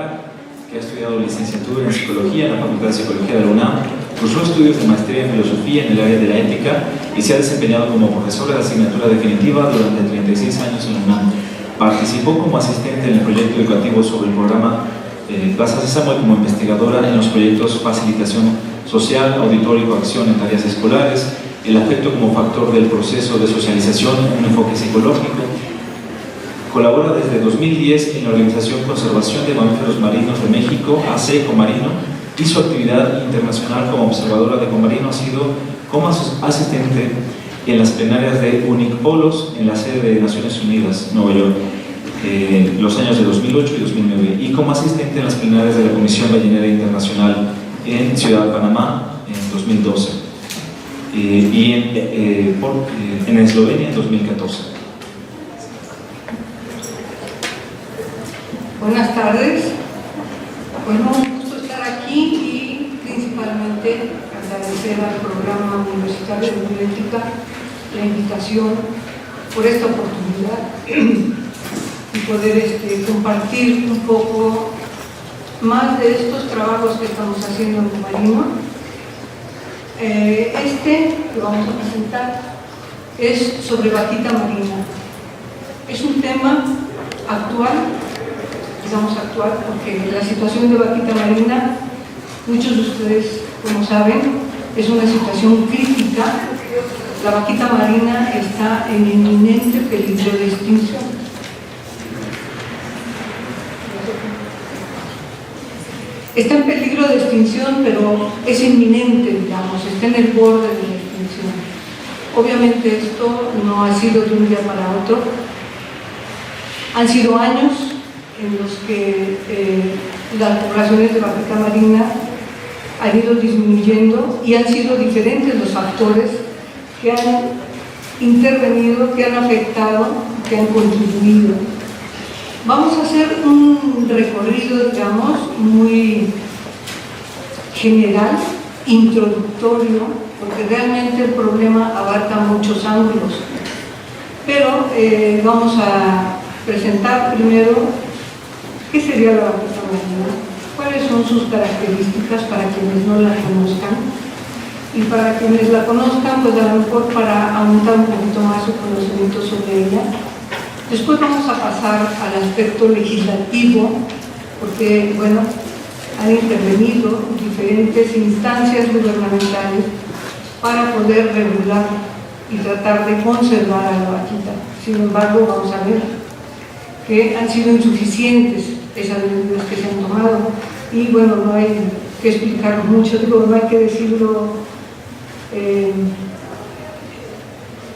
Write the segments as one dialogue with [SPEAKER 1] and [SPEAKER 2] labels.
[SPEAKER 1] Vergara, que ha estudiado licenciatura en Psicología en la Facultad de Psicología de la UNAM, cursó estudios de maestría en Filosofía en el área de la ética y se ha desempeñado como profesora de asignatura definitiva durante 36 años en la UNAM. Participó como asistente en el proyecto educativo sobre el programa Plaza Sésamo y como investigadora en los proyectos Facilitación Social, Auditor y Coacción en tareas escolares, el afecto como factor del proceso de socialización, un enfoque psicológico. Colabora desde 2010 en la Organización Conservación de Mamíferos Marinos de México, AC Ecomarino, y su actividad internacional como observadora de Ecomarino ha sido como asistente en las plenarias de UNICPOLOS en la sede de Naciones Unidas, Nueva York, los años de 2008 y 2009, y como asistente en las plenarias de la Comisión Ballenera Internacional en Ciudad de Panamá en 2012 y en Eslovenia en 2014.
[SPEAKER 2] Buenas tardes. Bueno, un gusto estar aquí y principalmente agradecer al Programa Universitario de Bioética la invitación por esta oportunidad y poder compartir un poco más de estos trabajos que estamos haciendo en Ecomarino. Que vamos a presentar es sobre vaquita marina. Es un tema actual, digamos actual, porque la situación de vaquita marina, muchos de ustedes, como saben, es una situación crítica. La vaquita marina está en inminente peligro de extinción. Está en peligro de extinción, pero es inminente, digamos, está en el borde de la extinción. Obviamente esto no ha sido de un día para otro. Han sido años en los que las poblaciones de vaquita marina han ido disminuyendo y han sido diferentes los factores que han intervenido, que han afectado, que han contribuido. Vamos a hacer un recorrido, digamos, muy general, introductorio, porque realmente el problema abarca muchos ángulos. Pero vamos a presentar primero qué sería la vaquita marina, cuáles son sus características para quienes no la conozcan, y para quienes la conozcan, pues a lo mejor para aumentar un poquito más su conocimiento sobre ella. Después vamos a pasar al aspecto legislativo, porque, bueno, han intervenido diferentes instancias gubernamentales para poder regular y tratar de conservar a la vaquita. Sin embargo, vamos a ver que han sido insuficientes esas medidas que se han tomado y, bueno, no hay que explicarlo mucho, digo, no hay que decirlo,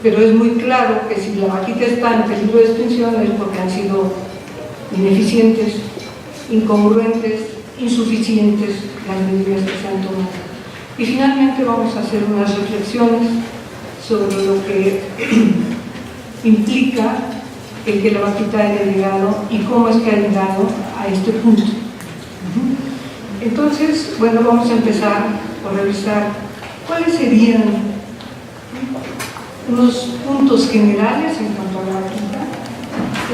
[SPEAKER 2] pero es muy claro que si la vaquita está en peligro de extinción es porque han sido ineficientes, incongruentes, insuficientes las medidas que se han tomado. Y finalmente vamos a hacer unas reflexiones sobre lo que implica el que la vaquita haya llegado y cómo es que ha llegado a este punto. Entonces, bueno, vamos a empezar por revisar cuáles serían unos puntos generales en cuanto a la vaquita.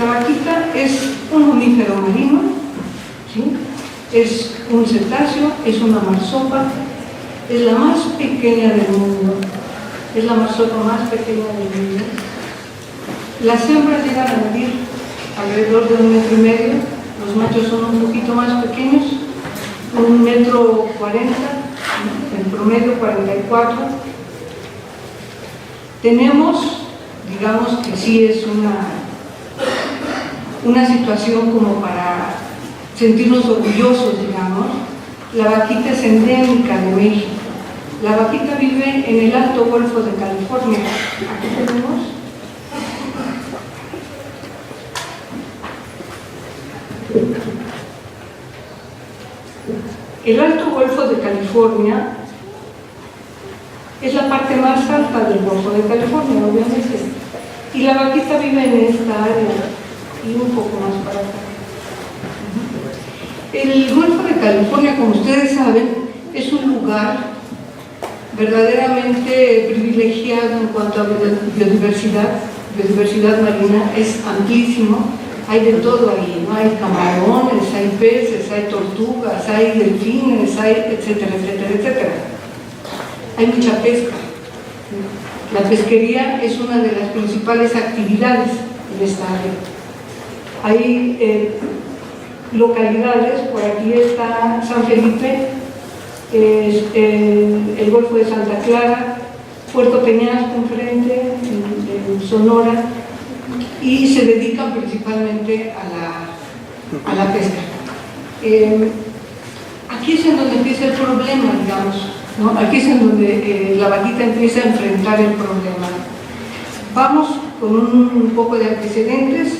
[SPEAKER 2] La vaquita es un mamífero marino, ¿sí? Es un cetáceo, es una marsopa, es la más pequeña del mundo, es la marsopa más pequeña del mundo. Las hembras llegan a medir alrededor de 1,5 metros, los machos son un poquito más pequeños, 1,40 metros, en promedio 44. Tenemos, digamos que sí es una situación como para sentirnos orgullosos, digamos. La vaquita es endémica de México. La vaquita vive en el Alto Golfo de California. Aquí tenemos. El Alto Golfo de California es la parte más alta del Golfo de California, obviamente. Y la vaquita vive en esta área y un poco más para acá. El Golfo de California, como ustedes saben, es un lugar verdaderamente privilegiado en cuanto a biodiversidad marina, es amplísimo, hay de todo ahí, ¿no? Hay camarones, hay peces, hay tortugas, hay delfines, hay etcétera, etcétera, etcétera. Hay mucha pesca. La pesquería es una de las principales actividades en esta área. Hay localidades, por aquí está San Felipe, el Golfo de Santa Clara, Puerto Peñasco enfrente, en Sonora, y se dedican principalmente a la pesca. Aquí es en donde empieza el problema, digamos, ¿no? Aquí es en donde la vaquita empieza a enfrentar el problema. Vamos con un poco de antecedentes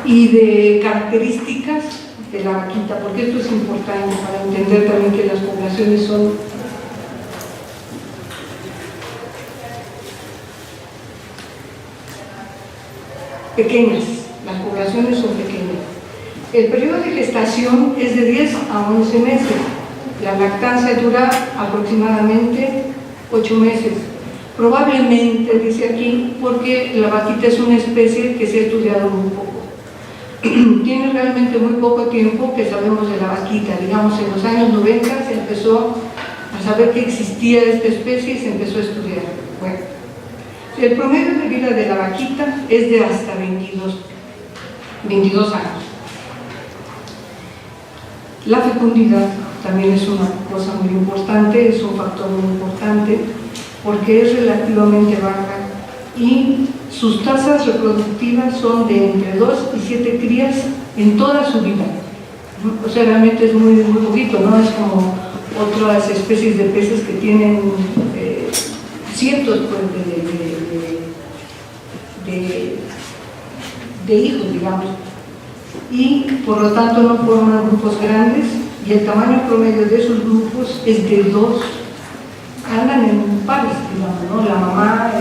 [SPEAKER 2] y de características de la vaquita, porque esto es importante para entender también que las poblaciones son pequeñas, las poblaciones son pequeñas. El periodo de gestación es de 10 a 11 meses, la lactancia dura aproximadamente 8 meses. Probablemente, dice aquí, porque la vaquita es una especie que se ha estudiado muy poco. Tiene realmente muy poco tiempo que sabemos de la vaquita. Digamos, en los años 90 se empezó a saber que existía esta especie y se empezó a estudiar. Bueno, el promedio de vida de la vaquita es de hasta 22 años. La fecundidad también es una cosa muy importante, es un factor muy importante, porque es relativamente baja y sus tasas reproductivas son de entre 2 y 7 crías en toda su vida. O sea, realmente es muy, muy poquito, no es como otras especies de peces que tienen cientos pues, de hijos, digamos, y por lo tanto no forman grupos grandes, y el tamaño promedio de esos grupos es de 2, andan en pares, digamos, ¿no? La mamá,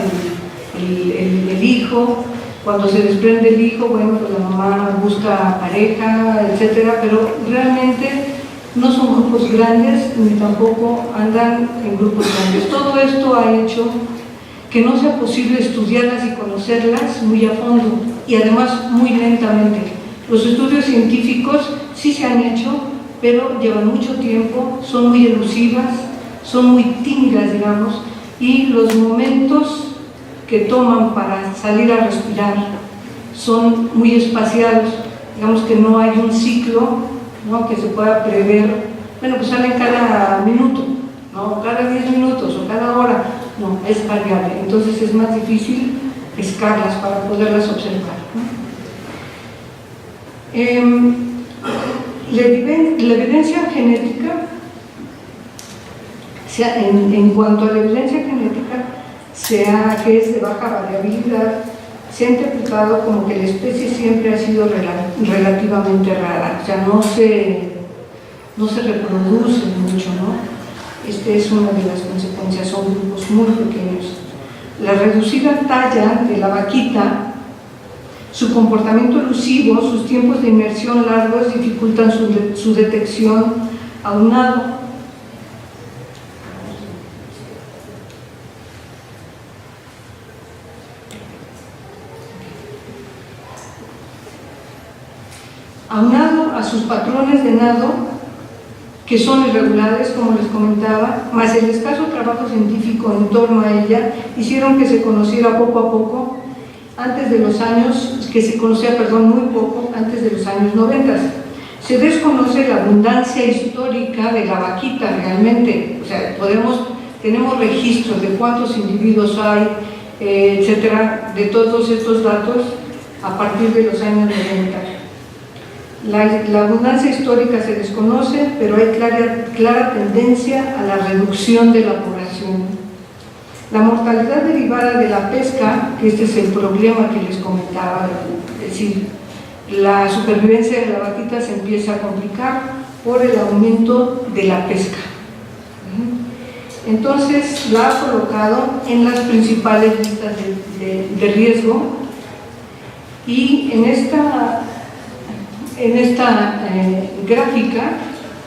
[SPEAKER 2] el hijo, cuando se desprende el hijo, bueno, pues la mamá busca pareja, etcétera, pero realmente no son grupos grandes ni tampoco andan en grupos grandes. Todo esto ha hecho que no sea posible estudiarlas y conocerlas muy a fondo y además muy lentamente. Los estudios científicos sí se han hecho, pero llevan mucho tiempo, son muy elusivas, son muy tímidas, digamos, y los momentos que toman para salir a respirar son muy espaciados, digamos que no hay un ciclo, ¿no?, que se pueda prever. Bueno, pues salen cada minuto, ¿no?, cada 10 minutos o cada hora, no, es variable, entonces es más difícil pescarlas para poderlas observar, ¿no? La evidencia genética, en cuanto a la evidencia genética, que es de baja variabilidad, se ha interpretado como que la especie siempre ha sido relativamente rara, o sea, no se reproduce mucho, ¿no? Esta es una de las consecuencias, son grupos muy pequeños. La reducida talla de la vaquita, su comportamiento elusivo, sus tiempos de inmersión largos dificultan su detección, aunado a sus patrones de nado, que son irregulares, como les comentaba, más el escaso trabajo científico en torno a ella, hicieron que se conociera poco a poco, muy poco antes de los años 90. Se desconoce la abundancia histórica de la vaquita realmente, o sea, tenemos registros de cuántos individuos hay, etcétera, de todos estos datos a partir de los años 90. La abundancia histórica se desconoce, pero hay clara tendencia a la reducción de la población. La mortalidad derivada de la pesca, que este es el problema que les comentaba, es decir, la supervivencia de la vaquita se empieza a complicar por el aumento de la pesca. Entonces la ha colocado en las principales listas de riesgo, y en esta gráfica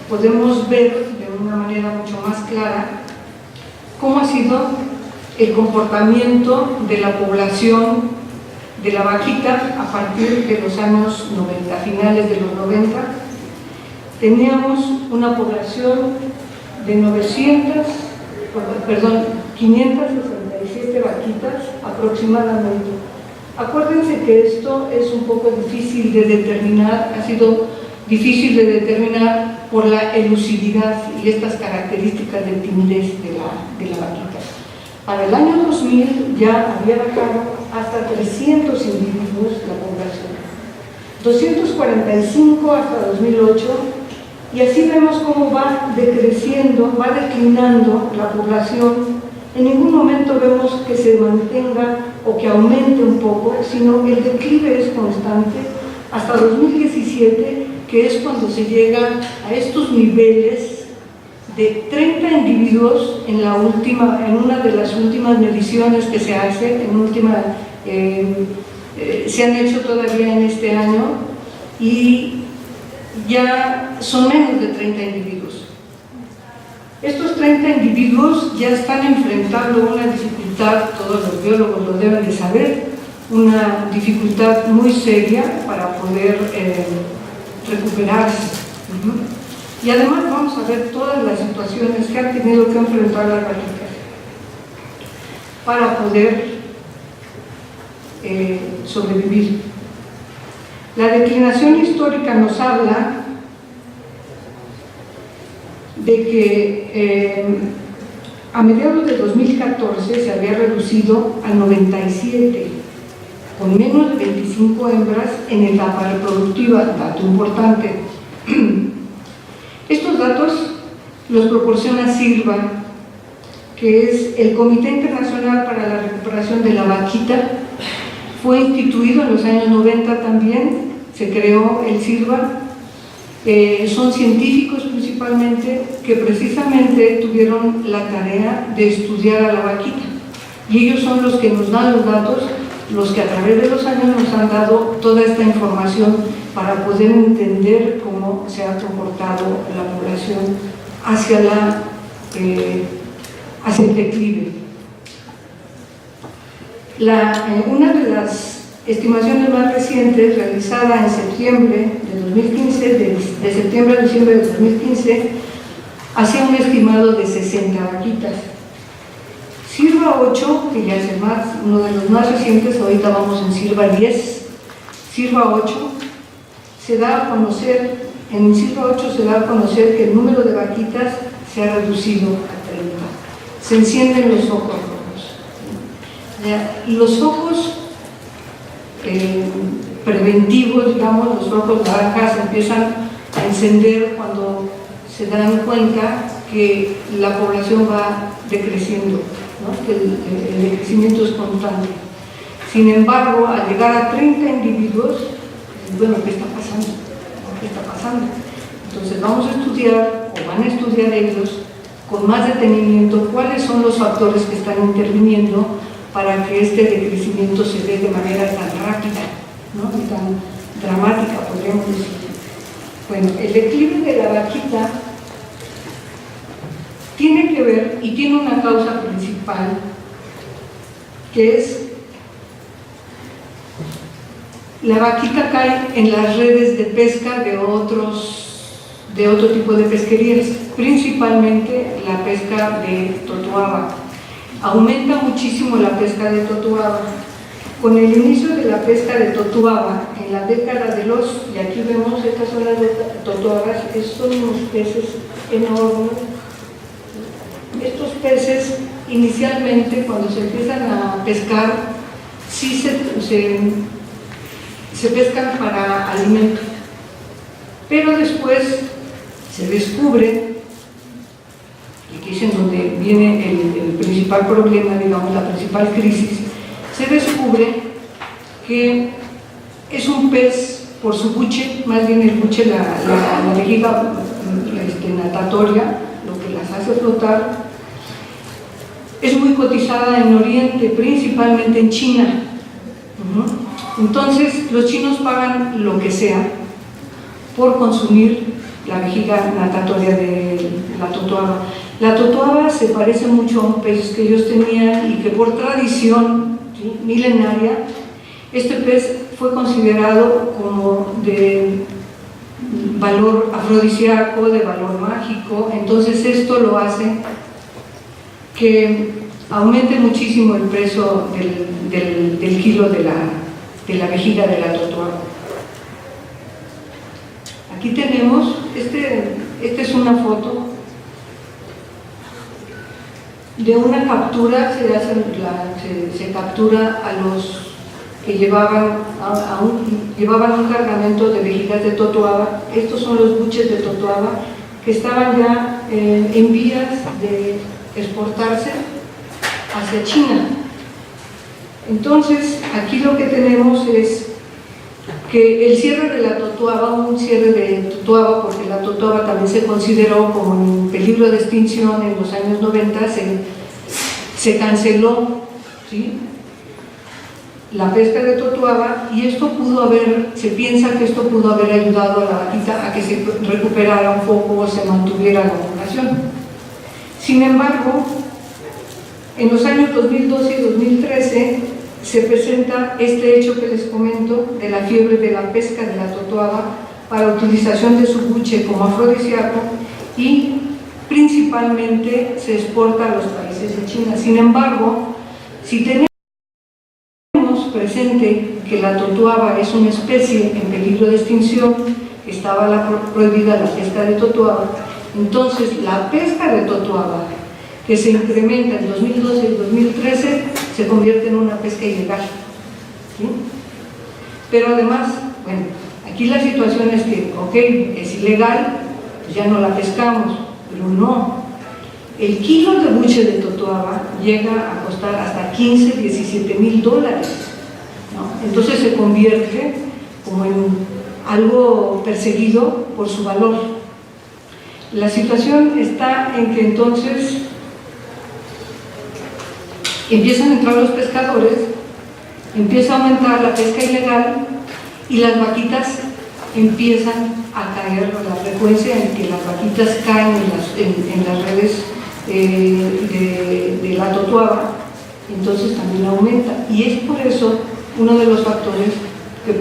[SPEAKER 2] podemos ver de una manera mucho más clara cómo ha sido el comportamiento de la población de la vaquita a partir de los años 90, finales de los 90, teníamos una población de 567 vaquitas aproximadamente. Acuérdense que esto es un poco difícil de determinar, ha sido difícil de determinar por la elusividad y estas características de timidez de la vaquita. Para el año 2000 ya había bajado hasta 300 individuos la población, 245 hasta 2008, y así vemos cómo va decreciendo, va declinando la población. En ningún momento vemos que se mantenga o que aumente un poco, sino el declive es constante hasta 2017, que es cuando se llega a estos niveles de 30 individuos en una de las últimas mediciones que se hace, se han hecho todavía en este año, y ya son menos de 30 individuos. Estos 30 individuos ya están enfrentando una dificultad, todos los biólogos lo deben de saber, una dificultad muy seria para poder recuperarse. Y además vamos a ver todas las situaciones que han tenido que enfrentar las vaquitas para poder sobrevivir. La declinación histórica nos habla de que a mediados de 2014 se había reducido a 97, con menos de 25 hembras en etapa reproductiva, dato importante. Estos datos los proporciona CIRVA, que es el Comité Internacional para la Recuperación de la Vaquita. Fue instituido en los años 90 también, se creó el CIRVA. Son científicos principalmente que precisamente tuvieron la tarea de estudiar a la vaquita, y ellos son los que nos dan los datos, los que a través de los años nos han dado toda esta información para poder entender cómo se ha comportado la población hacia el declive. Una de las estimaciones más recientes, realizada en septiembre de 2015, de septiembre a diciembre de 2015, hacía un estimado de 60 vaquitas. CIRVA 8, que ya es uno de los más recientes, ahorita vamos en CIRVA 10, CIRVA 8, se da a conocer, en CIRVA 8 se da a conocer que el número de vaquitas se ha reducido a 30. Se encienden los focos rojos. Los focos preventivos, digamos, los focos naranjas empiezan a encender cuando se dan cuenta que la población va decreciendo, ¿no? Que el decrecimiento es constante. Sin embargo, al llegar a 30 individuos, bueno, ¿qué está pasando? ¿Qué está pasando? Entonces vamos a estudiar, o van a estudiar ellos, con más detenimiento, cuáles son los factores que están interviniendo para que este decrecimiento se dé de manera tan rápida, ¿no? Y tan dramática, podríamos decir. Bueno, el declive de la vaquita tiene que ver y tiene una causa principal, que es la vaquita cae en las redes de pesca de otro tipo de pesquerías, principalmente la pesca de totoaba. Aumenta muchísimo la pesca de totoaba. Con el inicio de la pesca de totoaba en la década de y aquí vemos estas zonas de totoabas, son unos peces enormes. Estos peces inicialmente, cuando se empiezan a pescar, sí se pescan para alimento, pero después se descubre, y aquí es en donde viene el principal problema, digamos, la principal crisis, se descubre que es un pez por su buche, más bien el buche, la vejiga natatoria, lo que las hace flotar, es muy cotizada en Oriente, principalmente en China. Entonces los chinos pagan lo que sea por consumir la vejiga natatoria de la totoaba. La totoaba se parece mucho a un pez que ellos tenían y que por tradición, ¿sí?, milenaria, este pez fue considerado como valor afrodisíaco, de valor mágico. Entonces esto lo hace que aumente muchísimo el precio del kilo de la vejiga de la totoaba. Aquí tenemos, esta es una foto de una captura. Se captura a los que llevaban un cargamento de vejigas de totoaba. Estos son los buches de totoaba que estaban ya en vías de exportarse hacia China. Entonces, aquí lo que tenemos es que el cierre de la totoaba, un cierre de totoaba, porque la totoaba también se consideró como en peligro de extinción en los años 90, se canceló, ¿sí?, la pesca de totoaba, y se piensa que esto pudo haber ayudado a la vaquita a que se recuperara un poco o se mantuviera la población. Sin embargo, en los años 2012 y 2013 se presenta este hecho que les comento de la fiebre de la pesca de la totoaba para utilización de su buche como afrodisíaco, y principalmente se exporta a los países de China. Sin embargo, si tenemos presente que la totoaba es una especie en peligro de extinción, que estaba prohibida la pesca de totoaba, entonces la pesca de totoaba, que se incrementa en 2012 y 2013, se convierte en una pesca ilegal, ¿sí? Pero además, bueno, aquí la situación es que, ok, es ilegal, pues ya no la pescamos, pero no. El kilo de buche de totoaba llega a costar hasta 15, 17 mil dólares, ¿no? Entonces se convierte como en algo perseguido por su valor. La situación está en que entonces empiezan a entrar los pescadores, empieza a aumentar la pesca ilegal y las vaquitas empiezan a caer, la frecuencia en que las vaquitas caen en las redes de la totoaba, entonces también aumenta. Y es por eso uno de los factores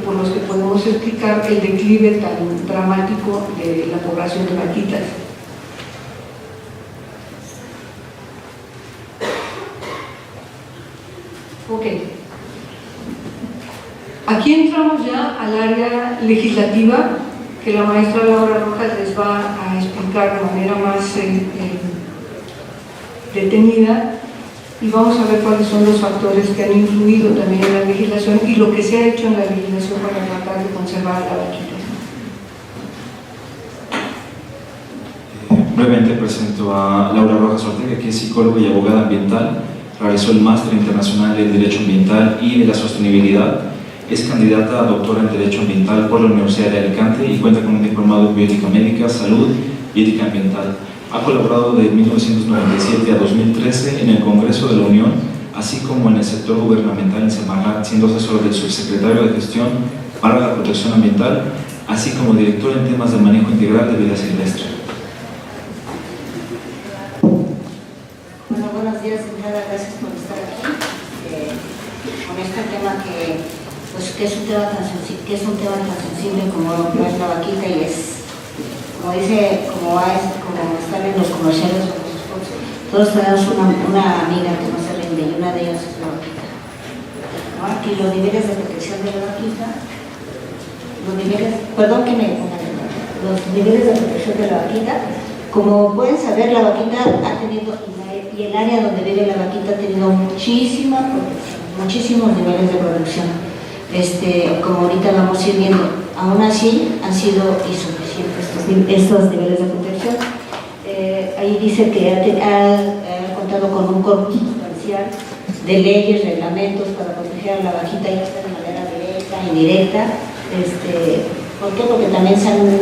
[SPEAKER 2] por los que podemos explicar el declive tan dramático de la población de vaquitas. Ok, aquí entramos ya al área legislativa, que la maestra Laura Rojas les va a explicar de manera más detenida, y vamos a ver cuáles son los factores que han influido también en la legislación y lo que se ha hecho en la legislación para tratar de conservar la vaquita.
[SPEAKER 1] Brevemente presento a Laura Rojas Ortega, que es psicóloga y abogada ambiental. Realizó el Máster Internacional en Derecho Ambiental y de la Sostenibilidad. Es candidata a doctora en Derecho Ambiental por la Universidad de Alicante y cuenta con un diplomado en Bioética Médica, Salud y Ética Ambiental. Ha colaborado de 1997 a 2013 en el Congreso de la Unión, así como en el sector gubernamental en Semarnat, siendo asesor del subsecretario de Gestión para la Protección Ambiental, así como director en temas de manejo integral de vida silvestre.
[SPEAKER 3] Bueno, buenos días, gracias por estar aquí con este tema que es un tema tan sensible como es la vaquita, y es, como están en los comerciales o los spots, todos tenemos una amiga que no se rinde, y una de ellas es la vaquita, ¿no? Aquí los niveles de protección de la vaquita, los niveles de protección de la vaquita, como pueden saber, la vaquita ha tenido, y el área donde vive la vaquita ha tenido muchísima protección, muchísimos niveles de protección. Como ahorita vamos a ir viendo, aún así han sido insuficientes estos niveles de protección. Ahí dice que ha contado con un corpus sustancial de leyes, reglamentos para proteger a la vaquita, ya sea de manera directa, indirecta, por todo, que también se han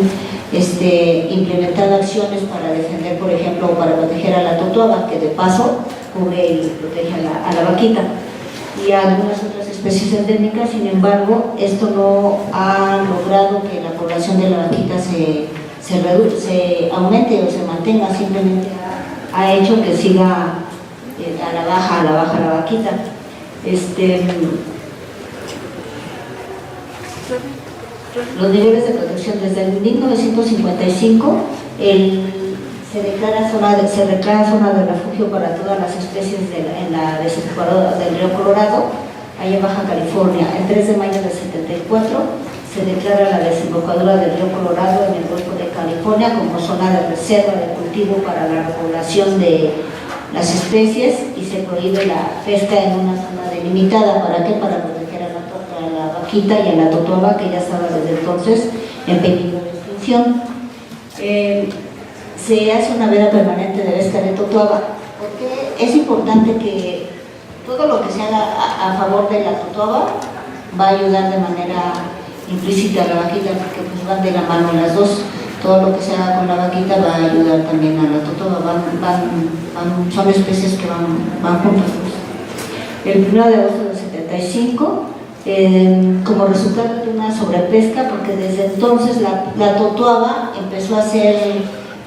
[SPEAKER 3] implementado acciones para defender, por ejemplo, para proteger a la totoaba, que de paso cubre y protege a la vaquita, y a algunas otras especies endémicas. Sin embargo, esto no ha logrado que la población de la vaquita se aumente o se mantenga, simplemente ha hecho que siga a la baja la vaquita. los niveles de protección. Desde el 1955 se declara zona de refugio para todas las especies en la desembocadura del río Colorado, allá en Baja California. El 3 de mayo del 74 se declara la desembocadura del río Colorado en el Golfo de California como zona de reserva de cultivo para la regulación de las especies, y se prohíbe la pesca en una zona delimitada. ¿Para qué? Para proteger a la vaquita y a la totoaba, que ya estaba desde entonces en peligro de extinción. Se hace una veda permanente de pesca de totoaba, porque es importante que todo lo que se haga a favor de la totoaba va a ayudar de manera implícita a la vaquita, porque pues van de la mano las dos. Todo lo que se haga con la vaquita va a ayudar también a la totoaba, son especies que van juntas. El 1 de agosto del 75, como resultado de una sobrepesca, porque desde entonces la totoaba empezó a ser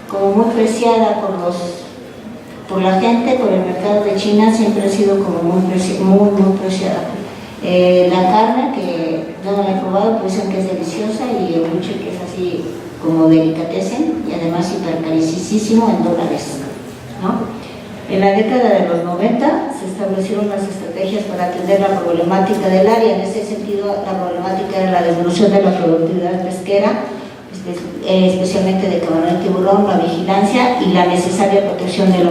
[SPEAKER 3] como muy preciada por la gente, por el mercado de China, siempre ha sido como muy preciada. La carne, que yo no la he probado, pues dicen que es deliciosa, y el buche, que es así como delicatessen, y además hipercarísimo en dólares, ¿no? En la década de los 90 se establecieron las estrategias para atender la problemática del área. En ese sentido, la problemática era la disminución de la productividad pesquera, especialmente de camarón y tiburón, la vigilancia y la necesaria protección de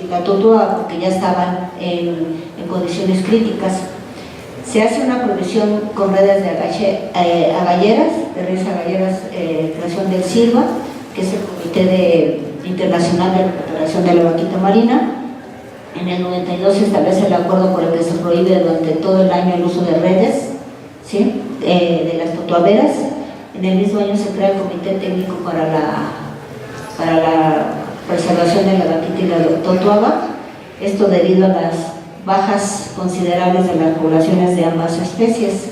[SPEAKER 3] la totoaba, porque ya estaban en condiciones críticas. Se hace una provisión con redes de agalleras, de redes agalleras, creación del CIRVA, que es el Comité Internacional de Recuperación de la Vaquita Marina. En el 92 se establece el acuerdo por el que se prohíbe durante todo el año el uso de redes, ¿sí?, de las totoaberas. En el mismo año se crea el Comité Técnico para la preservación de la vaquita y la totoaba, esto debido a las bajas considerables de las poblaciones de ambas especies.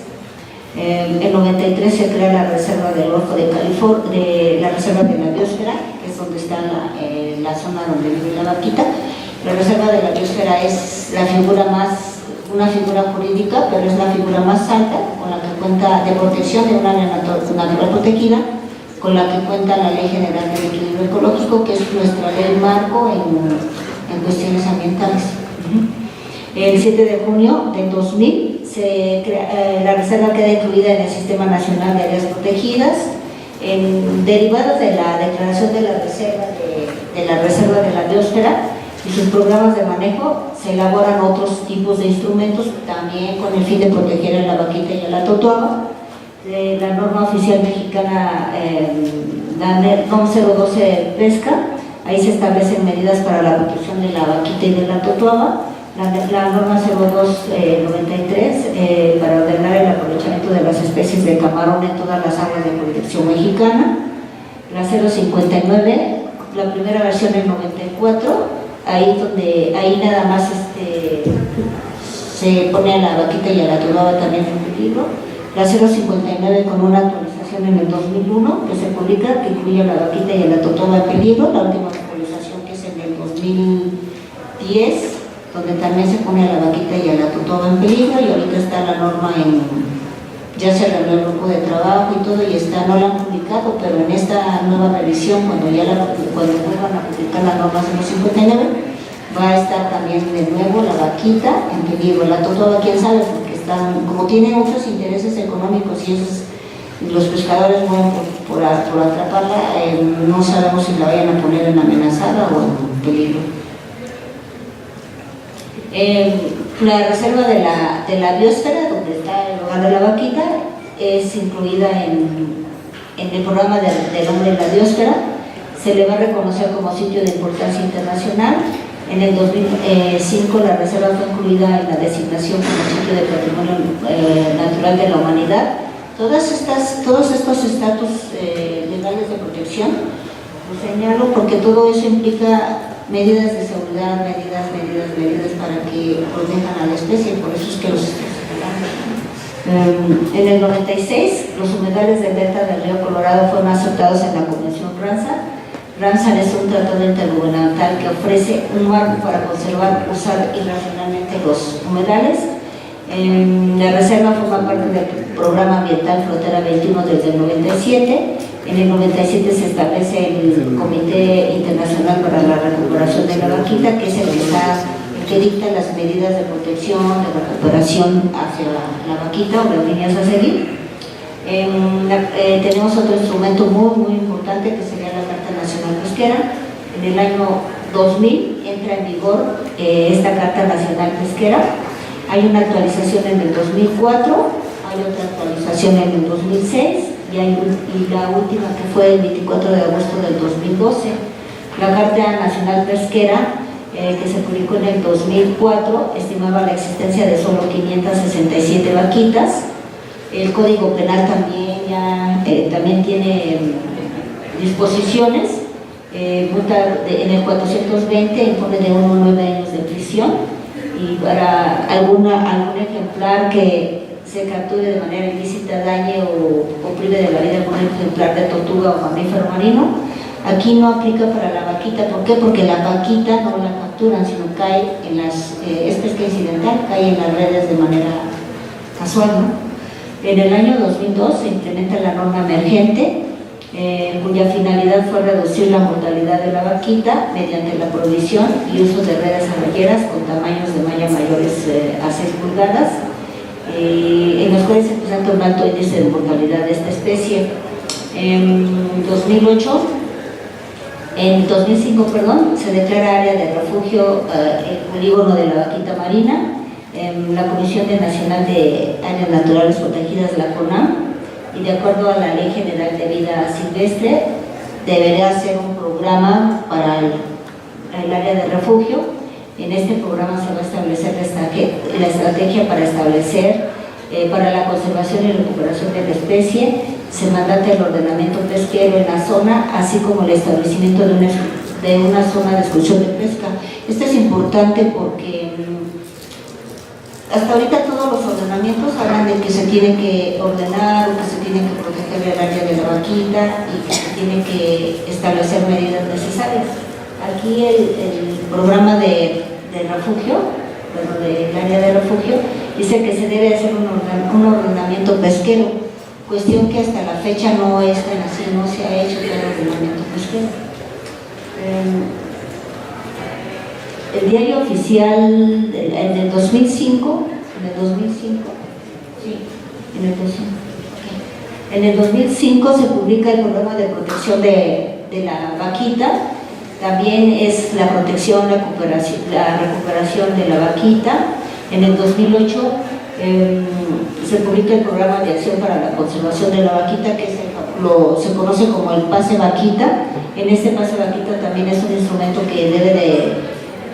[SPEAKER 3] En 93 se crea la Reserva del Golfo de California, la Reserva de la Biosfera, que es donde está la zona donde vive la vaquita. La Reserva de la Biosfera es una figura jurídica, pero es la figura más alta con la que cuenta, de protección de una área natural protegida, con la que cuenta la Ley General del Equilibrio Ecológico, que es nuestra ley marco en cuestiones ambientales. El 7 de junio del 2000 la reserva queda incluida en el Sistema Nacional de Áreas Protegidas. Derivados de la declaración de la Reserva de la Biosfera y sus programas de manejo, se elaboran otros tipos de instrumentos, también con el fin de proteger a la vaquita y a la totoaba. La norma oficial mexicana, la NOM 012 Pesca, ahí se establecen medidas para la protección de la vaquita y de la totoaba. La norma 0293 para ordenar el aprovechamiento de las especies de camarón en todas las aguas de jurisdicción mexicana. La 059, la primera versión del 94, ahí nada más se pone a la vaquita y a la totoaba también en peligro. La 059 con una actualización en el 2001 que se publica, que incluye a la vaquita y a la totoaba en peligro. La última actualización, que es en el 2010, donde también se pone a la vaquita y a la totoaba en peligro, y ahorita está la norma ya se reunió el grupo de trabajo y todo, y no la han publicado, pero en esta nueva revisión, cuando vuelvan a publicar la norma 059, va a estar también de nuevo la vaquita en peligro. La totoaba, quién sabe, porque como tiene muchos intereses económicos y los pescadores mueren por atraparla, no sabemos si la vayan a poner en amenazada o en peligro. La reserva de la biosfera, donde está el hogar de la vaquita, es incluida en el programa del hombre en la biosfera. Se le va a reconocer como sitio de importancia internacional. En el 2005 la reserva fue incluida en la designación como sitio de patrimonio natural de la humanidad. Todos estos estatus legales de protección los señalo porque todo eso implica medidas de seguridad, medidas para que protejan a la especie, por eso es que los estamos hablando. En el 96, los humedales del delta del río Colorado fueron aceptados en la Convención Ramsar. Ramsar es un tratado intergubernamental que ofrece un marco para conservar, usar y racionalmente los humedales. La reserva forma parte del programa ambiental Frontera 21 desde el 97. En el 97 se establece el Comité Internacional para la Recuperación de la Vaquita, que es el que dicta las medidas de protección, de recuperación hacia la vaquita o las líneas a seguir. Tenemos otro instrumento muy importante que sería la Carta Nacional Pesquera. En el año 2000 entra en vigor esta Carta Nacional Pesquera. Hay una actualización en el 2004, hay otra actualización en el 2006 y la última que fue el 24 de agosto del 2012. La Carta Nacional Pesquera, que se publicó en el 2004, estimaba la existencia de solo 567 vaquitas. El Código Penal también tiene disposiciones. Multa en el 420 impone de 1 a 9 años de prisión, y para algún ejemplar que se capture de manera ilícita, dañe o prive de la vida algún ejemplar de tortuga o mamífero marino. Aquí no aplica para la vaquita. ¿Por qué? Porque la vaquita no la capturan, sino cae en es pesca incidental, cae en las redes de manera casual, ¿no? En el año 2002 se implementa la norma emergente, cuya finalidad fue reducir la mortalidad de la vaquita mediante la provisión y uso de redes arrolleras con tamaños de malla mayores a 6 pulgadas, en los cuales se presenta un alto índice de mortalidad de esta especie. En 2005, se declara área de refugio el polígono de la vaquita marina. La Comisión Nacional de Áreas Naturales Protegidas, la CONAM, y de acuerdo a la Ley General de Vida Silvestre, debería hacer un programa para el área de refugio. En este programa se va a establecer la estrategia para establecer, para la conservación y recuperación de la especie. Se mandata el ordenamiento pesquero en la zona, así como el establecimiento de una zona de exclusión de pesca. Esto es importante porque hasta ahorita todos los ordenamientos hablan de que se tiene que ordenar o que se tiene que proteger el área de la vaquita y que se tiene que establecer medidas necesarias. Aquí el programa de refugio, del área de refugio, dice que se debe hacer un ordenamiento pesquero, cuestión que hasta la fecha no es tan así, no se ha hecho el ordenamiento pesquero. El diario oficial en el 2005, en el 2005 se publica el programa de protección de la vaquita. También es la protección, la recuperación de la vaquita. En el 2008 se publica el programa de acción para la conservación de la vaquita, que se conoce como el pase vaquita. En este pase vaquita también es un instrumento que debe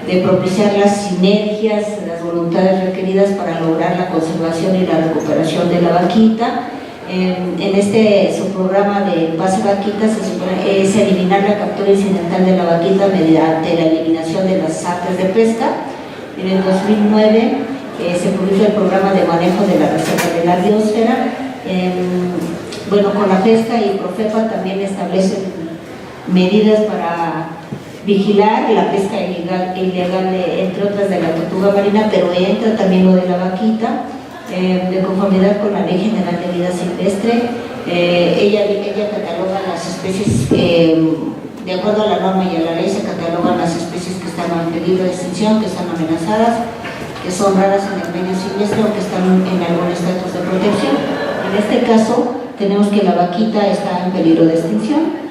[SPEAKER 3] de propiciar las sinergias, las voluntades requeridas para lograr la conservación y la recuperación de la vaquita. En su programa de pase vaquita se supone es eliminar la captura incidental de la vaquita mediante la eliminación de las artes de pesca. En el 2009 se publica el programa de manejo de la reserva de la biosfera. Con la pesca y Profepa también establecen medidas para vigilar la pesca ilegal, entre otras, de la tortuga marina, pero entra también lo de la vaquita, de conformidad con la Ley General de Vida Silvestre. Ella cataloga las especies, de acuerdo a la norma y a la ley, se catalogan las especies que están en peligro de extinción, que están amenazadas, que son raras en el medio silvestre o que están en algún estatus de protección. En este caso, tenemos que la vaquita está en peligro de extinción.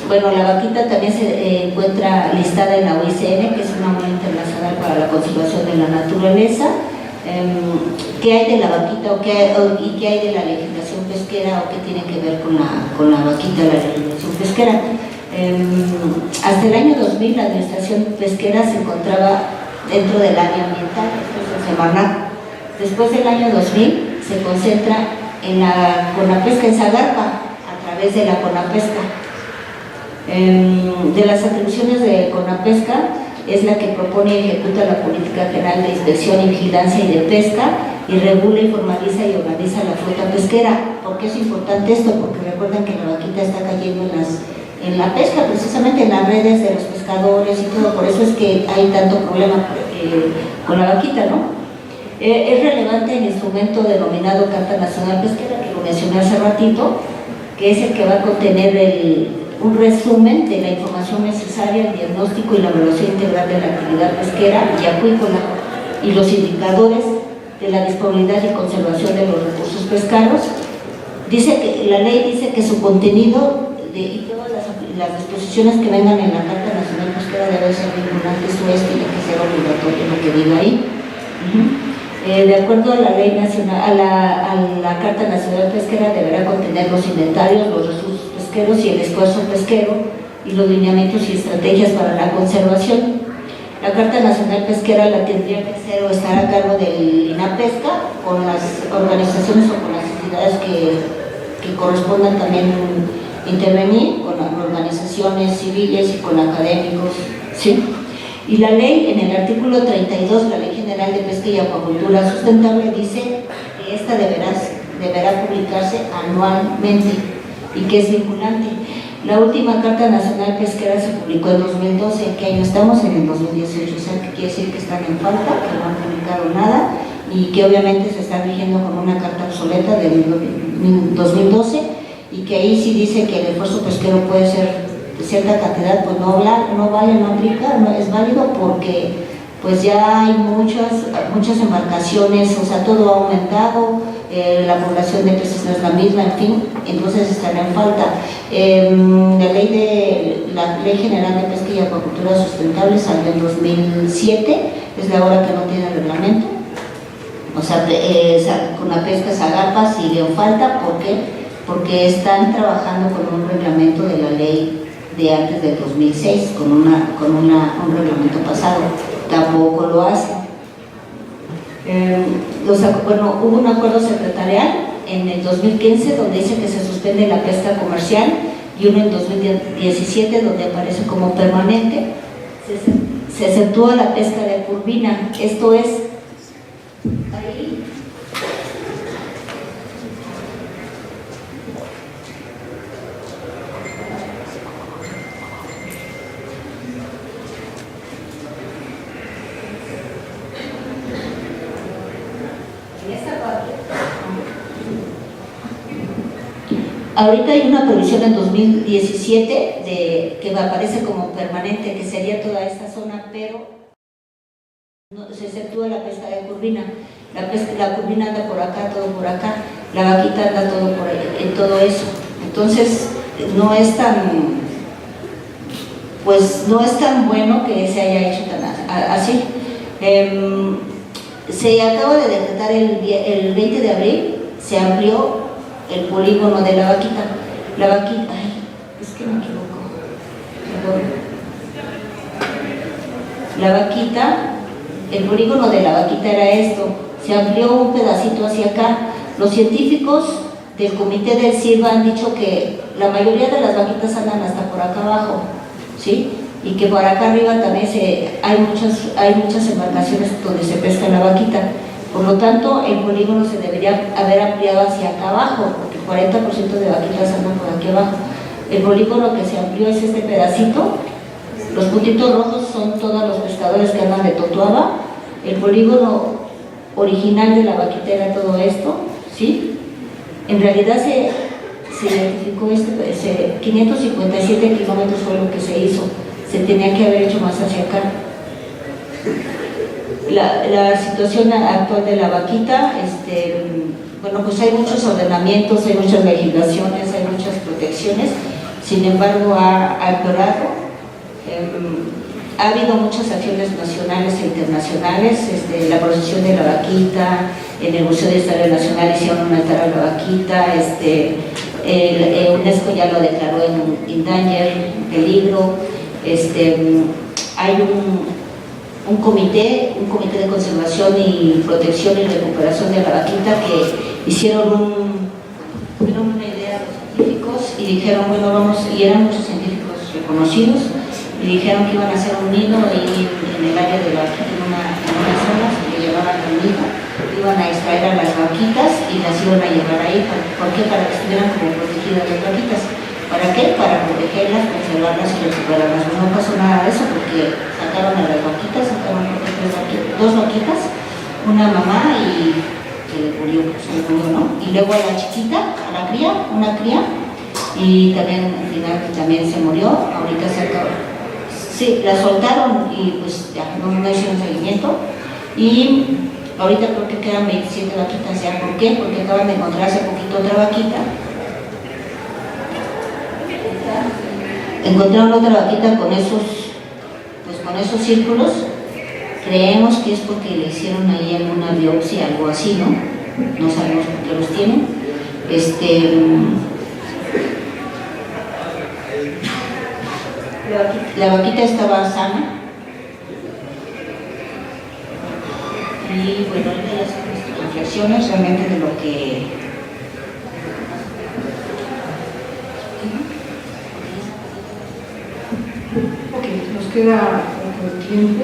[SPEAKER 3] La vaquita también se encuentra listada en la UICN, que es una Unión Internacional para la Conservación de la Naturaleza. ¿Qué hay de la vaquita y qué hay de la legislación pesquera o qué tiene que ver con la vaquita, la legislación pesquera? Hasta el año 2000 la administración pesquera se encontraba dentro del área ambiental, esto es el Semarnat. Después del año 2000 se concentra con la pesca en Zagarpa a través de la Conapesca. De las atribuciones de Conapesca es la que propone y ejecuta la política general de inspección y vigilancia y de pesca, y regula y formaliza y organiza la flota pesquera. ¿Por qué es importante esto? Porque recuerden que la vaquita está cayendo en la pesca, precisamente en las redes de los pescadores y todo. Por eso es que hay tanto problema con la vaquita, ¿no? Es relevante el instrumento denominado Carta Nacional Pesquera, que lo mencioné hace ratito, que es el que va a contener un resumen de la información necesaria, el diagnóstico y la evaluación integral de la actividad pesquera y acuícola y los indicadores de la disponibilidad y conservación de los recursos pesqueros. Dice que la ley dice que su contenido y todas las disposiciones que vengan en la Carta Nacional Pesquera deben ser vinculantes o tiene que ser obligatorio lo que diga ahí. De acuerdo a la ley nacional, a la Carta Nacional Pesquera deberá contener los inventarios, los recursos pesqueros y el esfuerzo pesquero y los lineamientos y estrategias para la conservación. La Carta Nacional Pesquera la tendría que hacer o estar a cargo del INAPESCA con las organizaciones o con las entidades que correspondan también intervenir, con las organizaciones civiles y con académicos, ¿sí? Y la ley, en el artículo 32, la Ley General de Pesca y Acuacultura Sustentable, dice que esta deberá publicarse anualmente y que es vinculante. La última Carta Nacional Pesquera se publicó en 2012, ¿en qué año estamos? En el 2018, o sea, que quiere decir que están en falta, que no han publicado nada y que obviamente se están rigiendo con una carta obsoleta del 2012 y que ahí sí dice que el esfuerzo pesquero puede ser de cierta cantidad, pues no vale, no aplica, no es válido porque pues ya hay muchas embarcaciones, o sea, todo ha aumentado, la población de peces no es la misma, en fin, entonces están en falta. La Ley General de Pesca y Acuacultura Sustentable salió en 2007, es la hora que no tiene reglamento, o sea, con la pesca Zagapa sigue en falta, ¿por qué? Porque están trabajando con un reglamento de la ley de antes del 2006, con un reglamento pasado, tampoco lo hacen. Hubo un acuerdo secretarial en el 2015 donde dice que se suspende la pesca comercial y uno en 2017 donde aparece como permanente. Se exceptúa la pesca de curvina, esto es ahí. Ahorita hay una previsión en 2017 que aparece como permanente, que sería toda esta zona, pero no, se exceptúa la pesca de curvina. La curvina anda por acá, todo por acá, la vaquita anda todo por ahí, en todo eso. Entonces no es tan bueno que se haya hecho tan así. Se acaba de decretar el 20 de abril, se amplió el polígono de la vaquita. La vaquita, ay, es que me equivoco. La vaquita, el polígono de la vaquita era esto, se amplió un pedacito hacia acá. Los científicos del comité del CIRBA han dicho que la mayoría de las vaquitas andan hasta por acá abajo, ¿sí? Y que por acá arriba también hay muchas embarcaciones donde se pesca la vaquita. Por lo tanto, el polígono se debería haber ampliado hacia acá abajo, porque el 40% de vaquitas andan por aquí abajo. El polígono que se amplió es este pedacito. Los puntitos rojos son todos los pescadores que andan de Totoaba. El polígono original de la vaquita era todo esto, ¿sí? En realidad se identificó 557 kilómetros fue lo que se hizo. Se tenía que haber hecho más hacia acá. La situación actual de la vaquita, bueno, pues hay muchos ordenamientos, hay muchas legislaciones, hay muchas protecciones, sin embargo ha empeorado. Ha habido muchas acciones nacionales e internacionales, la procesión de la vaquita, en el Museo de Historia Nacional hicieron un altar a la vaquita, UNESCO ya lo declaró en Endanger, peligro. Hay un comité de conservación y protección y recuperación de la vaquita que tuvieron una idea los científicos y dijeron, bueno, y eran muchos científicos reconocidos, y dijeron que iban a hacer un nido ahí en el área de la vaquita, en una zona, se le llevaban al nido, iban a extraer a las vaquitas y las iban a llevar ahí. ¿Por qué? Para que estuvieran como protegidas las vaquitas. ¿Para qué? Para protegerlas, conservarlas y recuperarlas. No pasó nada de eso porque sacaron a las vaquitas, sacaron dos vaquitas una mamá y se le murió, ¿no? Y luego a la chiquita, a la cría, una cría, y también al final también se murió. Ahorita se acabó. Sí, la soltaron y pues ya no hicieron seguimiento. Y ahorita creo que quedan 27 vaquitas ya. ¿Por qué? Porque acaban de encontrar hace poquito otra vaquita. Encontraron otra vaquita con esos círculos. Creemos que es porque le hicieron ahí alguna biopsia, algo así, ¿no? No sabemos por qué los tienen. La vaquita estaba sana. Y bueno, ahorita ya son nuestras reflexiones realmente de lo que...
[SPEAKER 2] Ok, nos queda poco tiempo.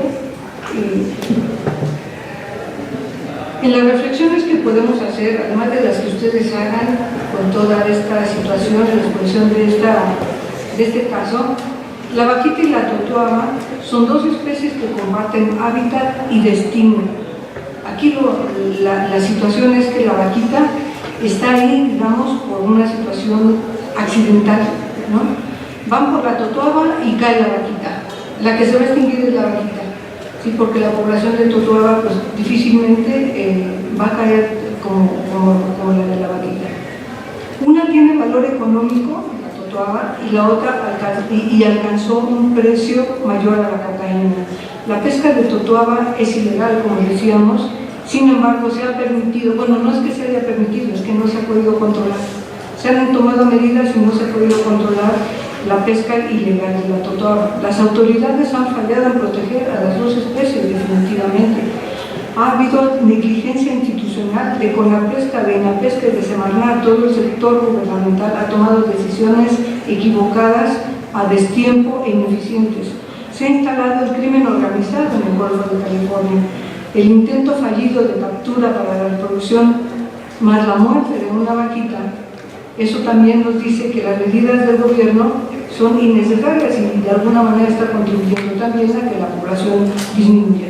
[SPEAKER 2] En las reflexiones que podemos hacer, además de las que ustedes hagan con toda esta situación, la exposición de este caso, la vaquita y la totoaba son dos especies que comparten hábitat y destino. Aquí la situación es que la vaquita está ahí, digamos, por una situación accidental, ¿no? Van por la totoaba y cae la vaquita. La que se va a extinguir es la vaquita, ¿sí? Porque la población de totoaba pues, difícilmente va a caer como la de la vaquita. Una tiene valor económico, la totoaba, y la otra alcanzó un precio mayor a la cocaína. La pesca de totoaba es ilegal, como decíamos, sin embargo se ha permitido, bueno, no es que se haya permitido, es que no se ha podido controlar. Se han tomado medidas y no se ha podido controlar la pesca ilegal de la totoaba. Las autoridades han fallado en proteger a las dos especies, definitivamente. Ha habido negligencia institucional de Conapesca, de Inapesca y de Semarnat. Todo el sector gubernamental ha tomado decisiones equivocadas, a destiempo e ineficientes. Se ha instalado el crimen organizado en el Golfo de California. El intento fallido de captura para la reproducción, más la muerte de una vaquita, eso también nos dice que las medidas del gobierno son innecesarias y de alguna manera está contribuyendo también a que la población disminuya.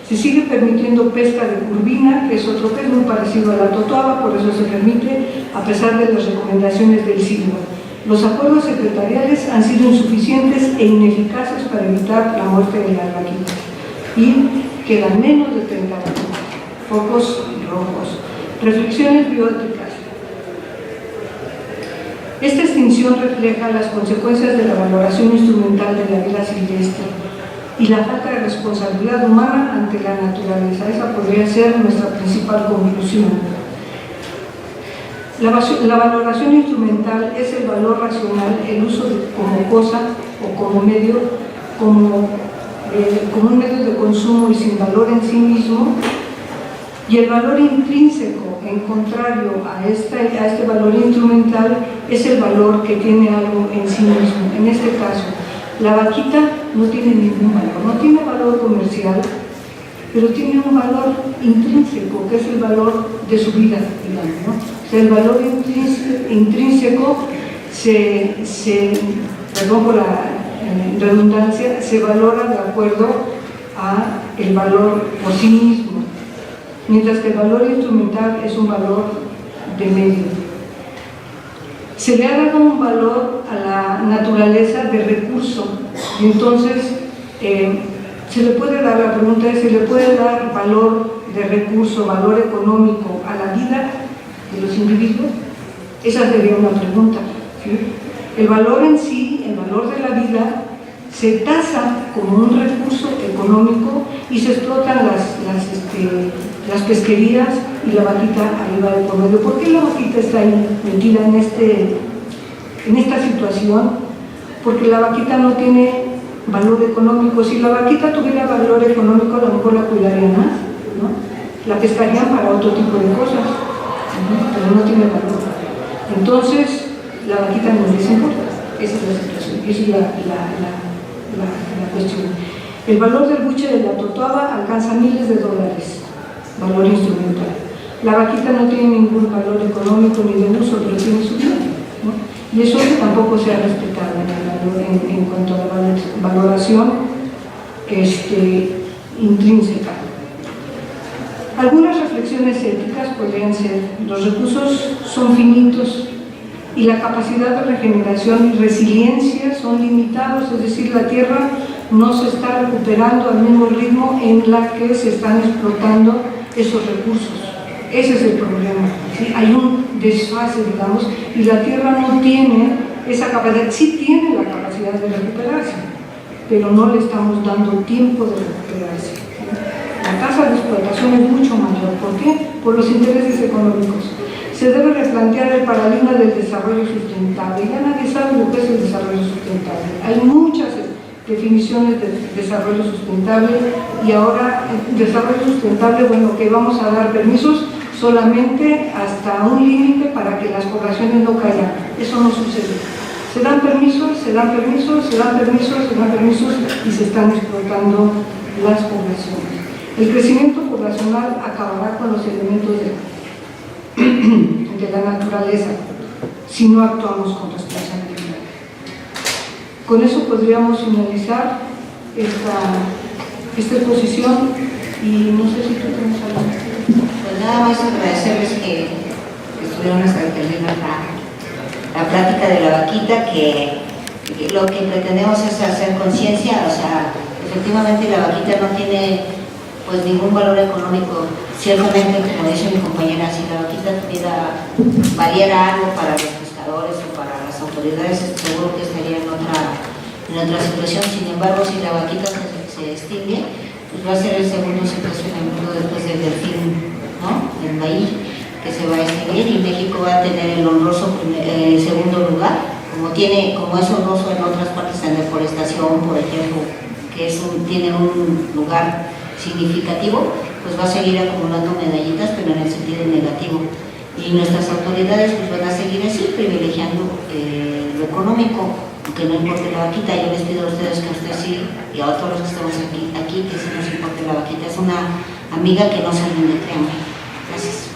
[SPEAKER 2] Se sigue permitiendo pesca de curvina, que es otro pez muy parecido a la totoaba, por eso se permite a pesar de las recomendaciones del siglo. Los acuerdos secretariales han sido insuficientes e ineficaces para evitar la muerte de las vaquitas. Y quedan menos de 30 vaquitas, focos rojos. Reflexiones bióticas. Esta extinción refleja las consecuencias de la valoración instrumental de la vida silvestre y la falta de responsabilidad humana ante la naturaleza. Esa podría ser nuestra principal conclusión. La valoración instrumental es el valor racional, el uso como cosa o como medio, como un medio de consumo y sin valor en sí mismo, y el valor intrínseco, en contrario a este valor instrumental, es el valor que tiene algo en sí mismo. En este caso, la vaquita no tiene ningún valor, no tiene valor comercial, pero tiene un valor intrínseco, que es el valor de su vida, digamos, ¿no? O sea, el valor intrínseco perdón por la redundancia, se valora de acuerdo a el valor por sí mismo, mientras que el valor instrumental es un valor de medio. Se le ha dado un valor a la naturaleza de recurso, y entonces se le puede dar, la pregunta es, ¿se le puede dar valor de recurso, valor económico a la vida de los individuos? Esa sería una pregunta, ¿sí? El valor en sí, el valor de la vida, se tasa como un recurso económico y se explotan las pesquerías y la vaquita arriba de por medio. ¿Por qué la vaquita está ahí metida en esta situación? Porque la vaquita no tiene valor económico. Si la vaquita tuviera valor económico, a lo mejor la cuidarían más, ¿no? La pescarían para otro tipo de cosas, pero no tiene valor. Entonces, la vaquita no les importa. Esa es la situación, esa es la cuestión. El valor del buche de la totoaba alcanza miles de dólares, valor instrumental. La vaquita no tiene ningún valor económico ni de uso, pero tiene su vida, ¿no? Y eso tampoco se ha respetado en cuanto a la valoración intrínseca. Algunas reflexiones éticas podrían ser: los recursos son finitos y la capacidad de regeneración y resiliencia son limitados, es decir, la tierra no se está recuperando al mismo ritmo en la que se están explotando esos recursos. Ese es el problema, ¿sí? Hay un desfase, digamos, y la tierra no tiene esa capacidad. Sí tiene la capacidad de recuperarse, pero no le estamos dando tiempo de recuperarse, ¿sí? La tasa de explotación es mucho mayor. ¿Por qué? Por los intereses económicos. Se debe replantear el paradigma del desarrollo sustentable. Ya nadie sabe lo que es el desarrollo sustentable. Hay muchas definiciones de desarrollo sustentable, y ahora el desarrollo sustentable, bueno, que vamos a dar permisos solamente hasta un límite para que las poblaciones no caigan. Eso no sucede. Se dan permisos, se dan permisos, se dan permisos, se dan permisos, y se están explotando las poblaciones. El crecimiento poblacional acabará con los elementos de la naturaleza si no actuamos con responsabilidad. Con eso podríamos finalizar esta exposición, y no sé si tú tienes algo.
[SPEAKER 3] Pues nada más agradecerles que estuvieron hasta que termine la plática de la vaquita, que lo que pretendemos es hacer conciencia. O sea, efectivamente la vaquita no tiene pues ningún valor económico. Ciertamente, como dice mi compañera, si la vaquita valiera algo para los pescadores o para las autoridades, seguro que estaría en otra situación. Sin embargo, si la vaquita se extingue, pues va a ser el segundo secuestro en el mundo después del delfín, ¿no?, del maíz, que se va a extinguir, y México va a tener el honroso segundo lugar, como es honroso en otras partes en deforestación, por ejemplo, que tiene un lugar significativo, pues va a seguir acumulando medallitas, pero en el sentido negativo. Y nuestras autoridades pues van a seguir así, privilegiando lo económico, aunque no importe la vaquita. Yo les pido a ustedes que a ustedes sí, y a todos los que estamos aquí que sí nos importe la vaquita. Es una amiga que no se rinde, créanme. Gracias.